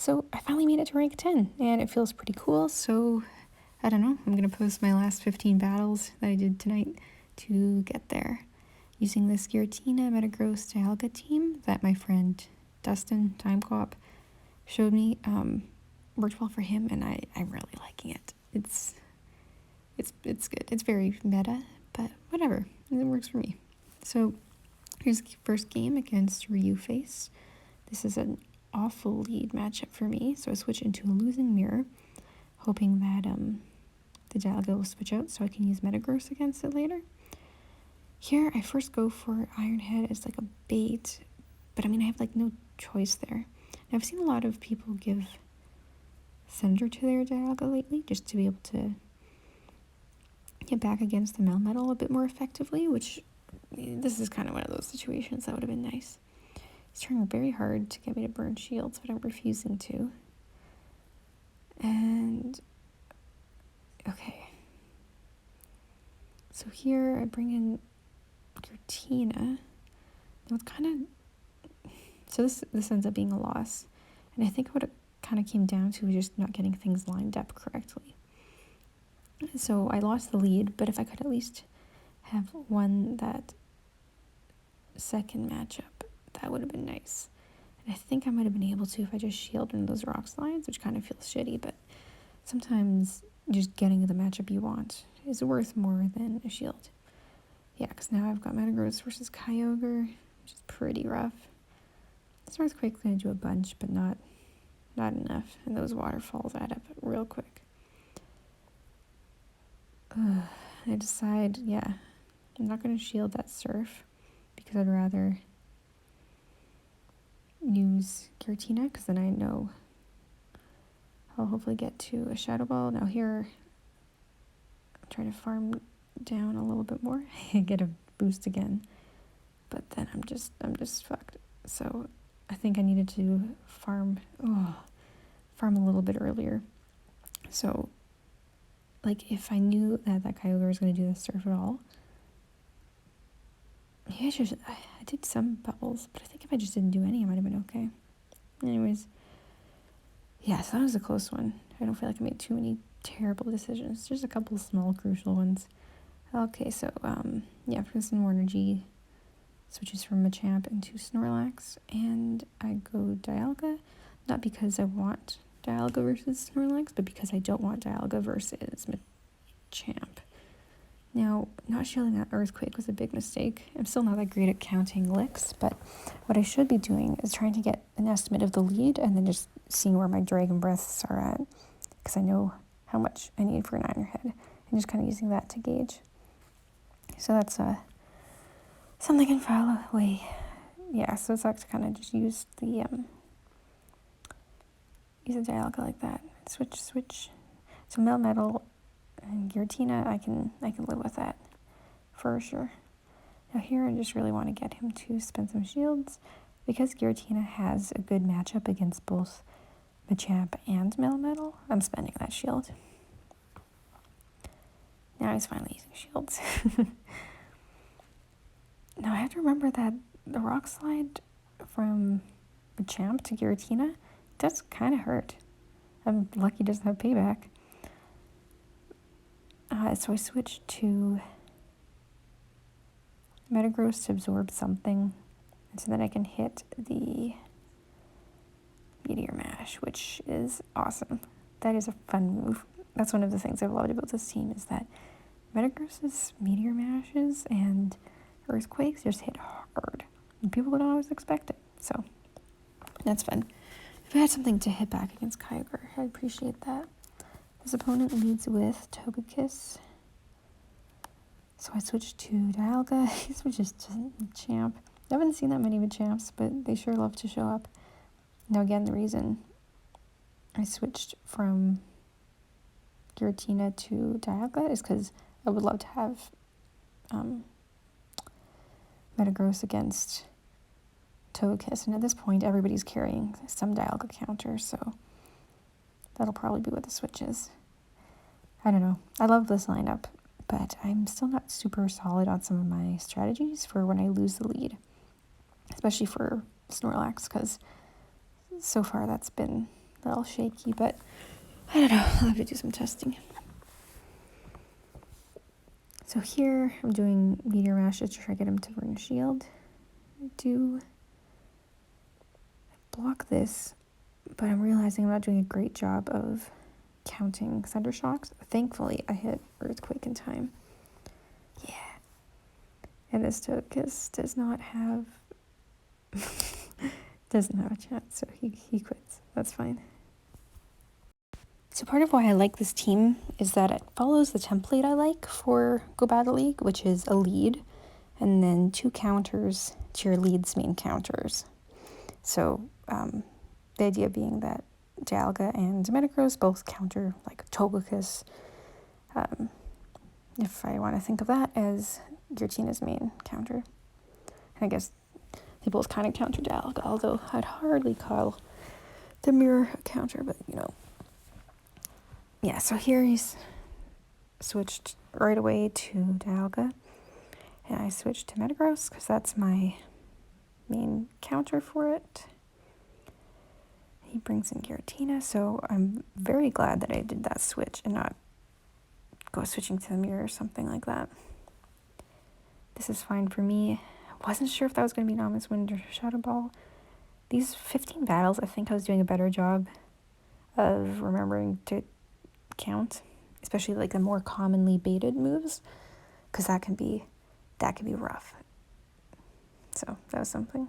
So I finally made it to rank 10, and it feels pretty cool. So I don't know, I'm going to post my last 15 battles that I did tonight to get there. Using this Giratina Metagross Dialga team that my friend Dustin, Time Co-op, showed me, worked well for him, and I'm really liking it. It's good. It's very meta, but whatever. It works for me. So here's the first game against Ryu Face. This is an awful lead matchup for me, so I switch into a losing mirror, hoping that the Dialga will switch out so I can use Metagross against it later. Here, I first go for Iron Head as like a bait, but I mean, I have like no choice there. Now, I've seen a lot of people give Cinder to their Dialga lately, just to be able to get back against the Melmetal a bit more effectively, which this is kind of one of those situations that would have been nice. He's trying very hard to get me to burn shields, but I'm refusing to. And, okay. So here I bring in Giratina. Now it's kind of, so this ends up being a loss. And I think what it kind of came down to was just not getting things lined up correctly. So I lost the lead, but if I could at least have won that second matchup, that would have been nice. And I think I might have been able to if I just shielded into those rock slides, which kind of feels shitty, but sometimes just getting the matchup you want is worth more than a shield. Yeah, because now I've got Metagross versus Kyogre, which is pretty rough. This Earthquake's going to do a bunch, but not enough, and those waterfalls add up real quick. I decide, yeah, I'm not going to shield that Surf because I'd rather use Giratina, because then I know I'll hopefully get to a Shadow Ball. Now here, I'm trying to farm down a little bit more, get a boost again, but then I'm just fucked. So I think I needed to farm a little bit earlier. So, like, if I knew that Kyogre was going to do the Surf at all, maybe I did some bubbles, but I think if I just didn't do any, I might have been okay. Anyways, yeah, so that was a close one. I don't feel like I made too many terrible decisions. Just a couple of small, crucial ones. Okay, so, yeah, for some more energy, switches from Machamp into Snorlax, and I go Dialga, not because I want Dialga versus Snorlax, but because I don't want Dialga versus Machamp. Now, not shielding that Earthquake was a big mistake. I'm still not that great at counting licks, but what I should be doing is trying to get an estimate of the lead and then just seeing where my Dragon Breaths are at, because I know how much I need for an Iron Head, and just kind of using that to gauge. So that's something I can file away. Yeah, so it's like to kind of just use the Dialga like that. Switch. So Melmetal and Giratina, I can live with that for sure. Now here I just really want to get him to spend some shields because Giratina has a good matchup against both Machamp and Melmetal. I'm spending that shield. Now he's finally using shields. Now I have to remember that the rock slide from Machamp to Giratina does kind of hurt. I'm lucky he doesn't have payback. So I switched to Metagross to absorb something, so that I can hit the Meteor Mash, which is awesome. That is a fun move. That's one of the things I've loved about this team, is that Metagross's Meteor Mashes and Earthquakes just hit hard. And people don't always expect it, so that's fun. If I had something to hit back against Kyogre, I'd appreciate that. His opponent leads with Togekiss, so I switched to Dialga. He switches to Machamp. I haven't seen that many Machamps, but they sure love to show up. Now again, the reason I switched from Giratina to Dialga is because I would love to have Metagross against Togekiss, and at this point everybody's carrying some Dialga counter, so that'll probably be what the switch is. I don't know. I love this lineup, but I'm still not super solid on some of my strategies for when I lose the lead, especially for Snorlax, because so far that's been a little shaky, but I don't know. I'll have to do some testing. So here I'm doing meteor mashes to try to get him to burn shield. Block this, but I'm realizing I'm not doing a great job of counting thunder shocks. Thankfully, I hit earthquake in time. Yeah. And this Tokus does not have a chance, so he quits. That's fine. So part of why I like this team is that it follows the template I like for Go Battle League, which is a lead, and then 2 counters to your lead's main counters. So the idea being that Dialga and Metagross both counter like Togekiss, if I want to think of that as Giratina main counter. And I guess they both kind of counter Dialga, although I'd hardly call the mirror a counter, but you know. Yeah, so here he's switched right away to Dialga, and I switched to Metagross because that's my main counter for it. He brings in Giratina, so I'm very glad that I did that switch and not go switching to the mirror or something like that. This is fine for me. I wasn't sure if that was going to be an Ominous Wind or Shadow Ball. These 15 battles, I think I was doing a better job of remembering to count, especially like the more commonly baited moves, because that can be rough. So that was something.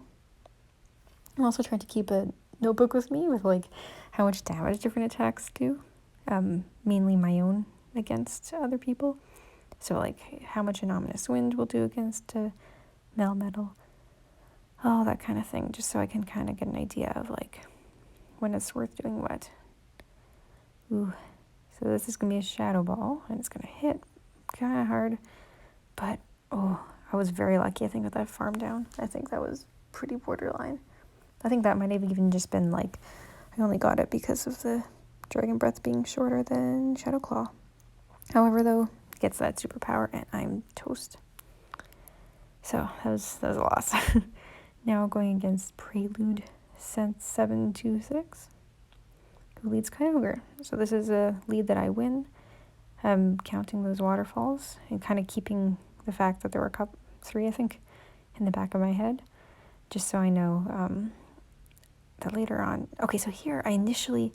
I'm also trying to keep a notebook with me with like how much damage different attacks do, mainly my own against other people. So like how much an Ominous Wind will do against a Melmetal, all that kind of thing, just so I can kind of get an idea of like when it's worth doing what. Ooh, so this is gonna be a Shadow Ball, and it's gonna hit kind of hard, but I was very lucky, I think, with that farm down. I think that was pretty borderline. I think that might have even just been like, I only got it because of the Dragon Breath being shorter than Shadow Claw. However, though, it gets that superpower, and I'm toast. So that was a loss. Now going against Prelude Sense 726, who leads Kyogre. So this is a lead that I win. I'm counting those waterfalls and kind of keeping the fact that there were 3, I think, in the back of my head, just so I know that later on. Okay, so here I initially,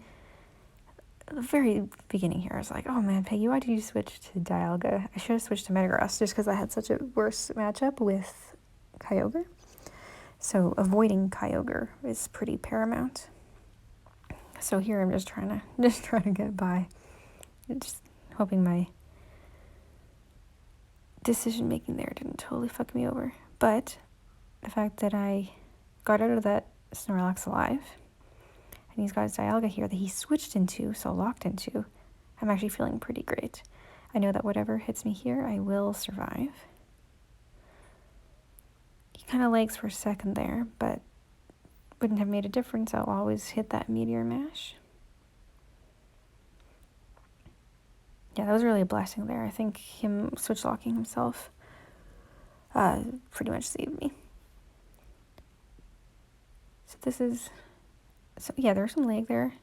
at the very beginning here, I was like, oh man, Peggy, why did you switch to Dialga? I should have switched to Metagross just because I had such a worse matchup with Kyogre. So avoiding Kyogre is pretty paramount. So here I'm just trying to get by, just hoping my decision making there didn't totally fuck me over. But the fact that I got out of that Snorlax alive, and he's got his Dialga here that he switched into, so locked into, I'm actually feeling pretty great. I know that whatever hits me here, I will survive. He kind of lags for a second there, but wouldn't have made a difference. I'll always hit that Meteor Mash. Yeah, that was really a blessing there. I think him switch locking himself pretty much saved me. So this is, yeah, there's some lag there,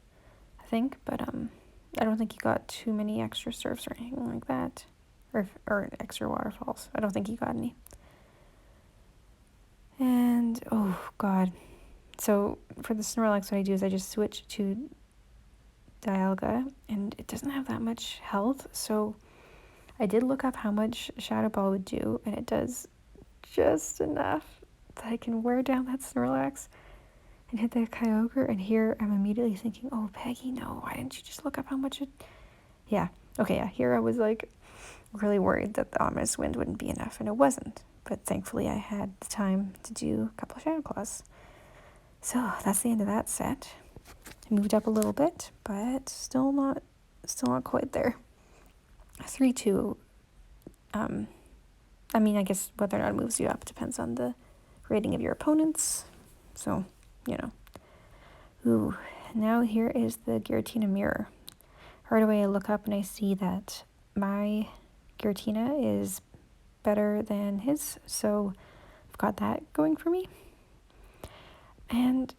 I think, but I don't think he got too many extra surfs or anything like that, or extra waterfalls. I don't think he got any. And oh god, so for the Snorlax, what I do is I just switch to Dialga, and it doesn't have that much health, so I did look up how much Shadow Ball would do, and it does just enough that I can wear down that Snorlax and hit that Kyogre. And here I'm immediately thinking, oh Peggy, no, why didn't you just look up how much it... Yeah, okay, yeah, here I was like really worried that the Ominous Wind wouldn't be enough, and it wasn't, but thankfully I had the time to do a couple of Shadow Claws. So that's the end of that set. I moved up a little bit, but still not quite there. 3-2. I mean, I guess whether or not it moves you up depends on the rating of your opponents. So, you know. Ooh, now here is the Giratina mirror. Right away I look up and I see that my Giratina is better than his, so I've got that going for me. And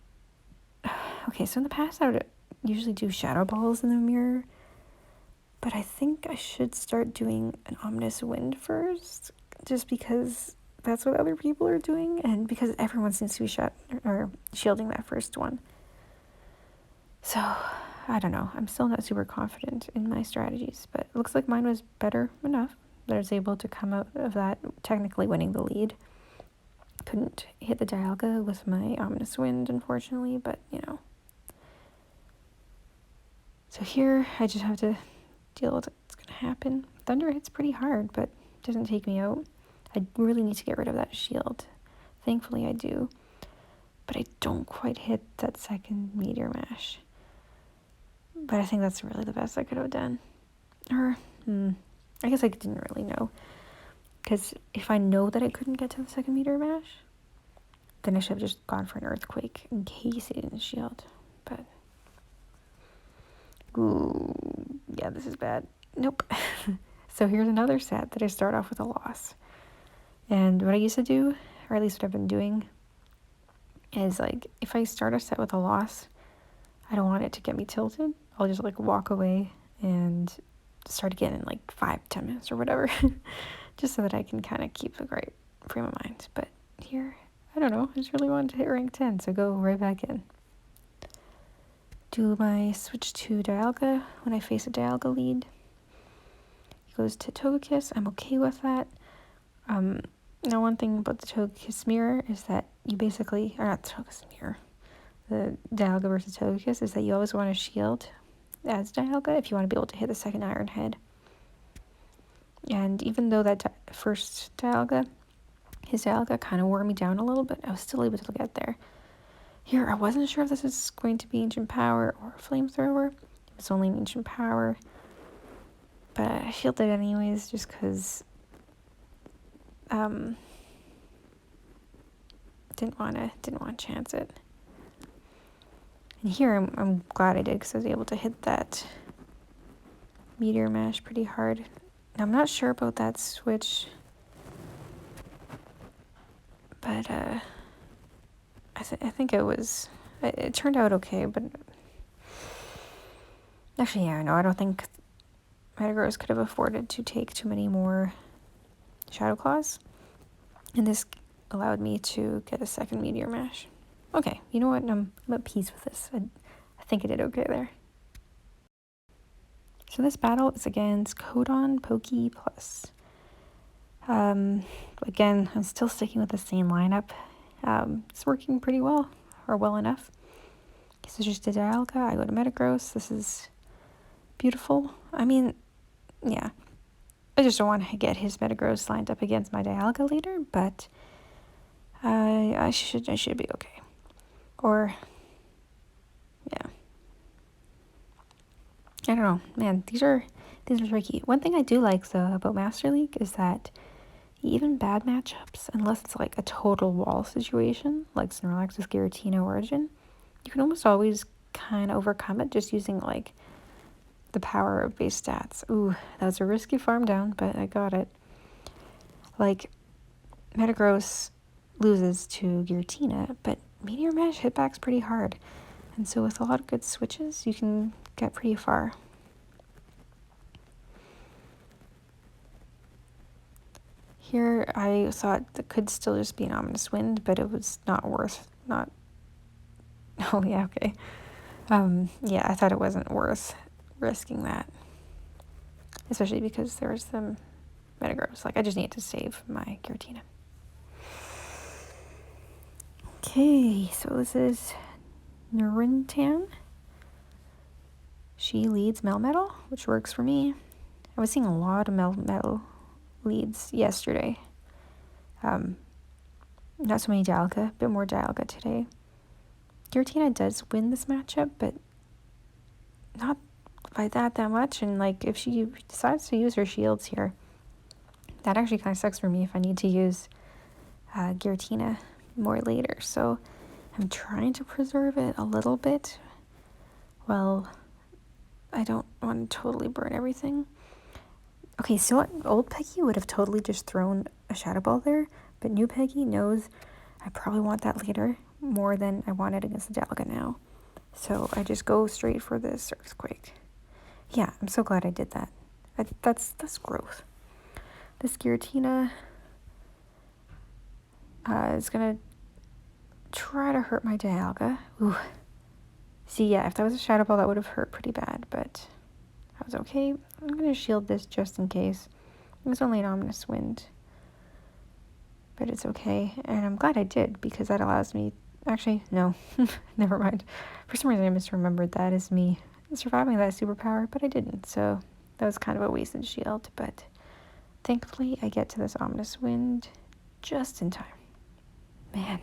okay, so in the past I would usually do shadow balls in the mirror, but I think I should start doing an ominous wind first, just because that's what other people are doing, and because everyone seems to be shielding that first one. So, I don't know. I'm still not super confident in my strategies, but it looks like mine was better enough that I was able to come out of that technically winning the lead. Couldn't hit the Dialga with my ominous wind, unfortunately, but, So here, I just have to deal with what's going to happen. Thunder hits pretty hard, but doesn't take me out. I really need to get rid of that shield. Thankfully, I do. But I don't quite hit that second Meteor Mash. But I think that's really the best I could have done. Or, I guess I didn't really know. Because if I know that I couldn't get to the second Meteor Mash, then I should have just gone for an Earthquake in case it didn't shield. But, ooh, yeah, this is bad. Nope. So here's another set that I start off with a loss. And what I used to do, or at least what I've been doing, is like, if I start a set with a loss, I don't want it to get me tilted. I'll just like walk away and start again in like 5-10 minutes or whatever, just so that I can kind of keep the right frame of mind. But here, I don't know, I just really wanted to hit rank 10, so go right back in. Do my switch to Dialga when I face a Dialga lead. He goes to Togekiss. I'm okay with that. Now one thing about the Togekiss mirror is that you basically, or not Togekiss mirror, the Dialga versus Togekiss, is that you always want to shield as Dialga if you want to be able to hit the second Iron Head. And even though that first Dialga, his Dialga kind of wore me down a little bit, I was still able to get there. Here, I wasn't sure if this was going to be Ancient Power or Flamethrower. It was only an Ancient Power, but I shielded it anyways just because didn't want to chance it. And here, I'm glad I did because I was able to hit that Meteor Mash pretty hard. Now, I'm not sure about that switch, but I think it turned out okay, but actually, yeah, no, I don't think Metagross could have afforded to take too many more Shadow Claws, and this allowed me to get a second Meteor Mash. Okay, you know what, I'm at peace with this. I think I did okay there. So this battle is against Codon Poke Plus. Again, I'm still sticking with the same lineup. It's working pretty well, or well enough. So just a Dialga, I go to Metagross. This is beautiful. I mean, yeah. I just don't want to get his Metagross lined up against my Dialga later, but I should be okay. Or, yeah. I don't know, man, these are tricky. One thing I do like, though, about Master League is that even bad matchups, unless it's like a total wall situation, like Snorlax with Giratina Origin, you can almost always kind of overcome it just using, like, the power of base stats. Ooh, that was a risky farm down, but I got it. Like, Metagross loses to Giratina, but Meteor Mash hitback's pretty hard. And so with a lot of good switches, you can get pretty far. Here, I thought that could still just be an ominous wind, but it was not. Oh, yeah, okay. Yeah, I thought it wasn't worth risking that. Especially because there was some Metagross. Like, I just need to save my Giratina. Okay, so this is Nurintan. She leads Melmetal, which works for me. I was seeing a lot of Melmetal leads yesterday. Not so many Dialga, a bit more Dialga today. Giratina does win this matchup, but not by that much. And like, if she decides to use her shields here, that actually kind of sucks for me if I need to use Giratina more later. So I'm trying to preserve it a little bit. Well, I don't want to totally burn everything. Okay, so what? Old Peggy would have totally just thrown a Shadow Ball there, but new Peggy knows I probably want that later more than I want it against the Dialga now. So I just go straight for this earthquake. Yeah, I'm so glad I did that. That's growth. This Giratina is gonna try to hurt my Dialga. Ooh. See, yeah, if that was a Shadow Ball, that would have hurt pretty bad, but that was okay. I'm gonna shield this just in case. It was only an Ominous Wind, but it's okay. And I'm glad I did, because that allows me... Actually, no. Never mind. For some reason, I misremembered that as me surviving that superpower, but I didn't, so that was kind of a wasted shield, but thankfully, I get to this Ominous Wind just in time. Man.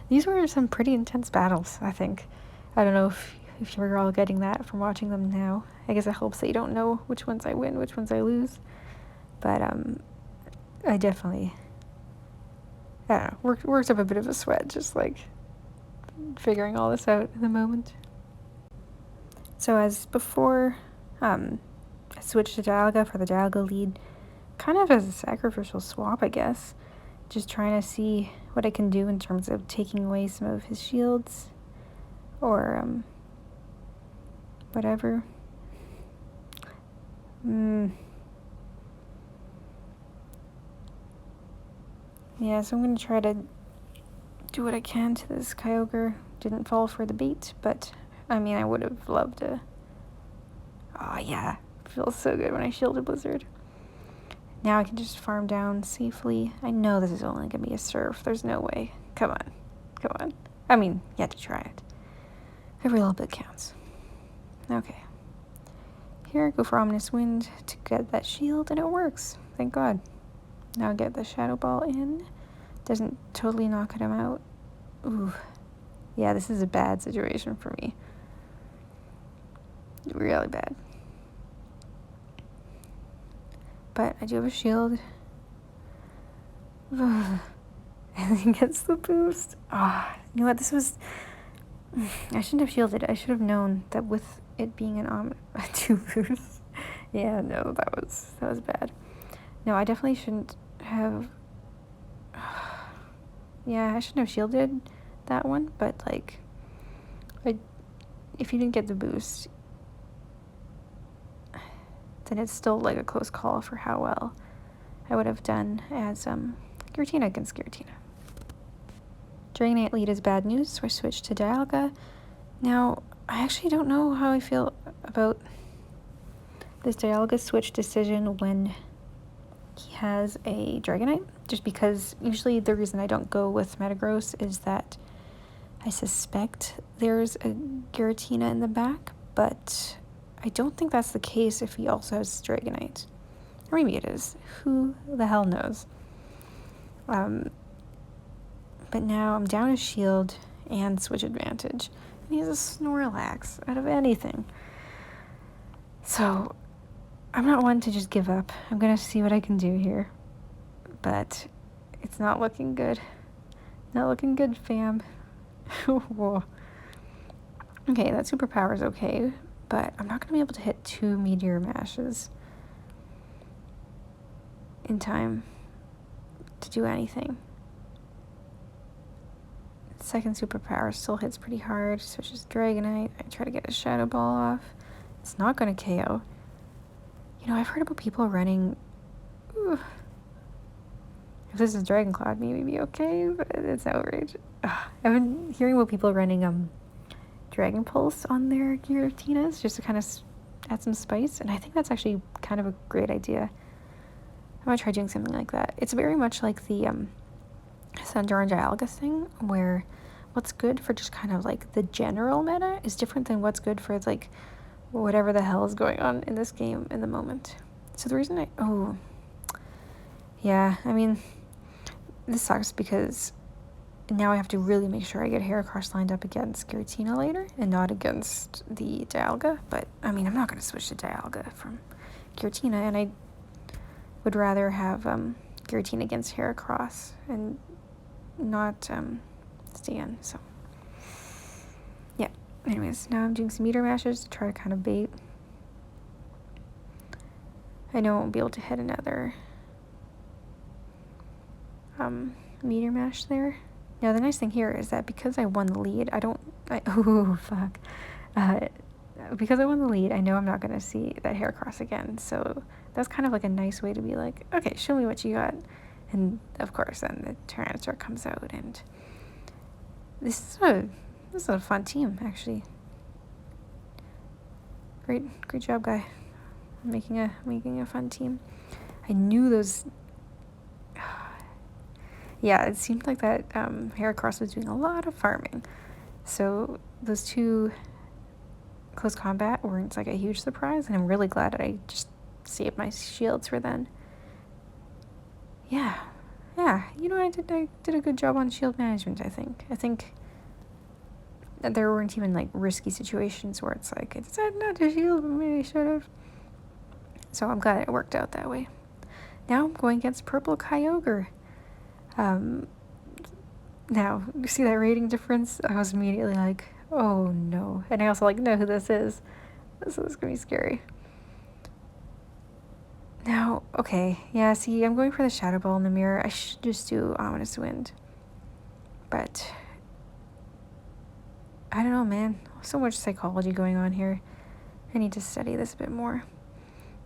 These were some pretty intense battles, I think. I don't know if you're all getting that from watching them now. I guess it helps that you don't know which ones I win, which ones I lose. But I definitely, I don't know, worked up a bit of a sweat just like figuring all this out in the moment. So as before, I switched to Dialga for the Dialga lead, kind of as a sacrificial swap, I guess. Just trying to see what I can do in terms of taking away some of his shields, or whatever. Yeah, so I'm going to try to do what I can to this Kyogre. Didn't fall for the bait, but I mean, I would have loved to. Oh yeah, feels so good when I shielded Blizzard. Now I can just farm down safely. I know this is only going to be a surf. There's no way. Come on. Come on. I mean, you have to try it. Every little bit counts. Okay. Here I go for Ominous Wind to get that shield, and it works. Thank God. Now get the Shadow Ball in. Doesn't totally knock him out. Ooh. Yeah, this is a bad situation for me. Really bad. But I do have a shield. And he gets the boost. Ah, you know what? This was... I shouldn't have shielded. I should have known that with it being an 2 boost. Yeah, no, that was bad. No, I definitely shouldn't have... Yeah, I shouldn't have shielded that one, but like... if you didn't get the boost, then it's still like a close call for how well I would have done as Giratina against Giratina. Dragonite lead is bad news, so I switched to Dialga. Now, I actually don't know how I feel about this Dialga switch decision when he has a Dragonite, just because usually the reason I don't go with Metagross is that I suspect there's a Giratina in the back, but I don't think that's the case if he also has Dragonite. Or maybe it is. Who the hell knows? But now I'm down a shield and switch advantage. And he has a Snorlax out of anything. So I'm not one to just give up. I'm going to see what I can do here. But it's not looking good. Not looking good, fam. Whoa. Okay, that superpower is okay, but I'm not going to be able to hit 2 Meteor Mashes in time to do anything. Second superpower still hits pretty hard, so it's just Dragonite. I try to get a Shadow Ball off. It's not going to KO. You know, I've heard about people running... Ooh. If this is Dragon Cloud, maybe be okay, but it's outrage. Ugh. I've been hearing about people running Dragon Pulse on their Giratinas just to kind of add some spice, and I think that's actually kind of a great idea. I'm going to try doing something like that. It's very much like the Sandor and Dialga thing, where what's good for just kind of like the general meta is different than what's good for like whatever the hell is going on in this game in the moment. So the reason yeah, I mean, this sucks because now I have to really make sure I get Heracross lined up against Giratina later and not against the Dialga. But I mean, I'm not going to switch to Dialga from Giratina, and I would rather have Giratina against Heracross and not Stan. So yeah, anyways, now I'm doing some Meteor Mashes to try to kind of bait. I know I won't be able to hit another Meteor Mash there, Now, the nice thing here is that because I won the lead, oh, fuck. Uh, because I won the lead, I know I'm not going to see that Heracross again. So that's kind of like a nice way to be like, okay, show me what you got. And of course, then the Tyranitar comes out, and this is a fun team, actually. Great job, guy. Making a fun team. I knew those. Yeah, it seemed like that Heracross was doing a lot of farming. So those two close combat weren't like a huge surprise, and I'm really glad that I just saved my shields for then. Yeah, you know, I did a good job on shield management, I think that there weren't even like risky situations where it's like, I decided not to shield, but maybe I should have. So I'm glad it worked out that way. Now I'm going against Purple Kyogre. Now, you see that rating difference? I was immediately like, oh no. And I also like know who this is. This is gonna be scary. Now, okay, yeah, see, I'm going for the Shadow Ball in the mirror. I should just do Ominous Wind. But I don't know, man. So much psychology going on here. I need to study this a bit more.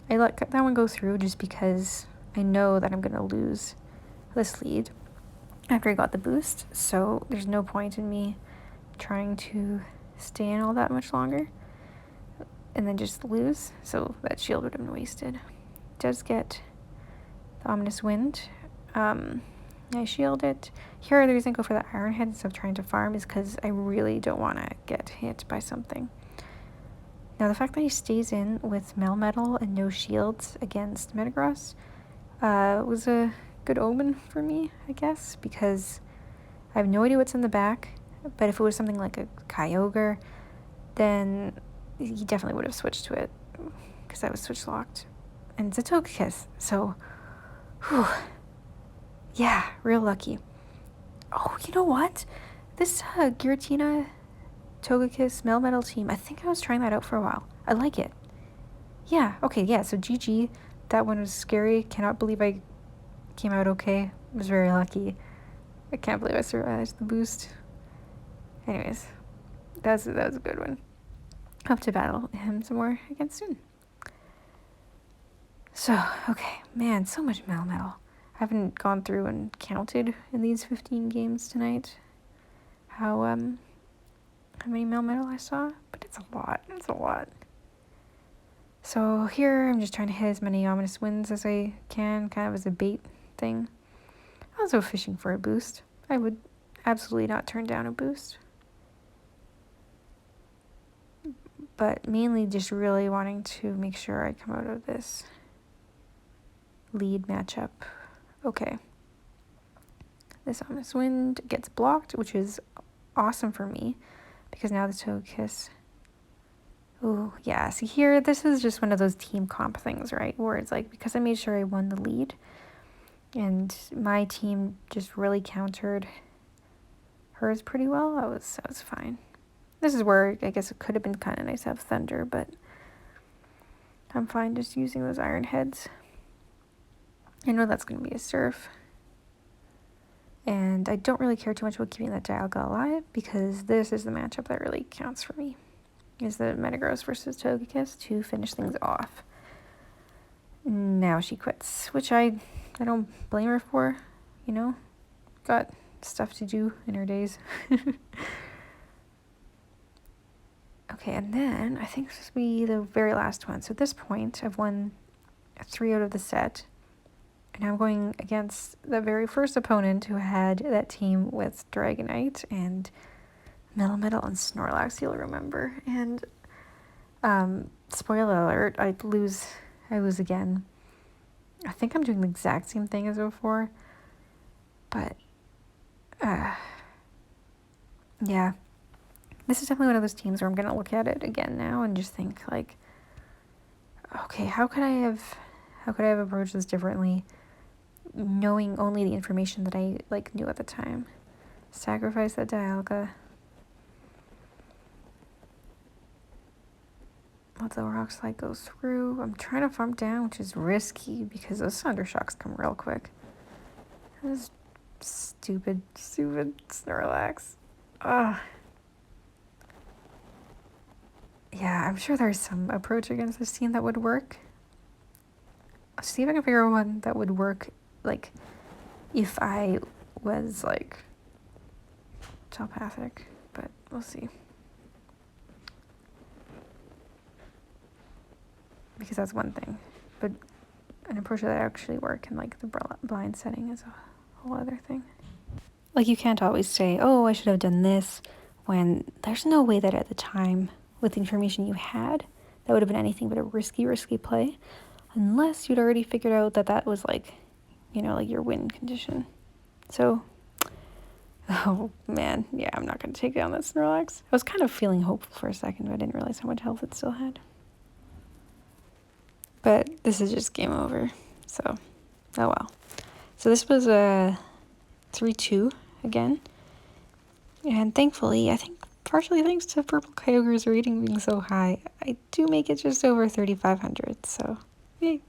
I let that one go through just because I know that I'm going to lose this lead after I got the boost. So there's no point in me trying to stay in all that much longer and then just lose. So that shield would have been wasted. It does get the Ominous Wind. I shield it. Here, the reason I go for the Iron Head instead of trying to farm is because I really don't want to get hit by something. Now, the fact that he stays in with Melmetal and no shields against Metagross was a good omen for me, I guess, because I have no idea what's in the back, but if it was something like a Kyogre, then he definitely would have switched to it, because I was switch locked. And it's a Togekiss, so, whew, yeah, real lucky. Oh, you know what? This Giratina Togekiss Melmetal team, I think I was trying that out for a while. I like it. Yeah, okay, yeah, so GG. That one was scary. Cannot believe I came out okay. Was very lucky. I can't believe I survived the boost. Anyways, that was a good one. Hope to battle him some more again soon. So, okay, man, so much Melmetal. I haven't gone through and counted in these 15 games tonight how many Melmetal I saw, but it's a lot. It's a lot. So here I'm just trying to hit as many Ominous Winds as I can, kind of as a bait thing. Also fishing for a boost. I would absolutely not turn down a boost. But mainly just really wanting to make sure I come out of this lead matchup. Okay. This Ominous Wind gets blocked, which is awesome for me, because now the Togekiss. Oh, yeah. See here, this is just one of those team comp things, right? Where it's like, because I made sure I won the lead, and my team just really countered hers pretty well, I was fine. This is where I guess it could have been kind of nice to have Thunder, but I'm fine just using those Iron Heads. I know that's going to be a Surf. And I don't really care too much about keeping that Dialga alive, because this is the matchup that really counts for me. Is the Metagross versus Togekiss to finish things off. Now she quits, which I don't blame her for, you know. Got stuff to do in her days. Okay, and then I think this will be the very last one. So at this point, I've won 3 out of the set. And I'm going against the very first opponent who had that team with Dragonite and Melmetal and Snorlax, you'll remember. And spoiler alert, I lose again. I think I'm doing the exact same thing as before. But, yeah. This is definitely one of those teams where I'm going to look at it again now and just think, like, okay, how could I have approached this differently, knowing only the information that I, like, knew at the time? Sacrifice that Dialga. Let the Rock Slide go through. I'm trying to farm down, which is risky because those Thunder Shocks come real quick. This is Stupid Snorlax. Ugh. Yeah, I'm sure there's some approach against this team that would work. I'll see if I can figure out one that would work, like, if I was, like, telepathic, but we'll see. Because that's one thing, but an approach that actually work in, like, the blind setting is a whole other thing. Like, you can't always say, oh, I should have done this, when there's no way that at the time, with the information you had, that would have been anything but a risky play, unless you'd already figured out that that was, like, you know, like your win condition. So, oh man, yeah, I'm not going to take down that Snorlax. I was kind of feeling hopeful for a second, but I didn't realize how much health it still had. But this is just game over, so, oh well. So this was a 3-2 again, and thankfully, I think partially thanks to Purple Kyogre's rating being so high, I do make it just over 3,500, so yay.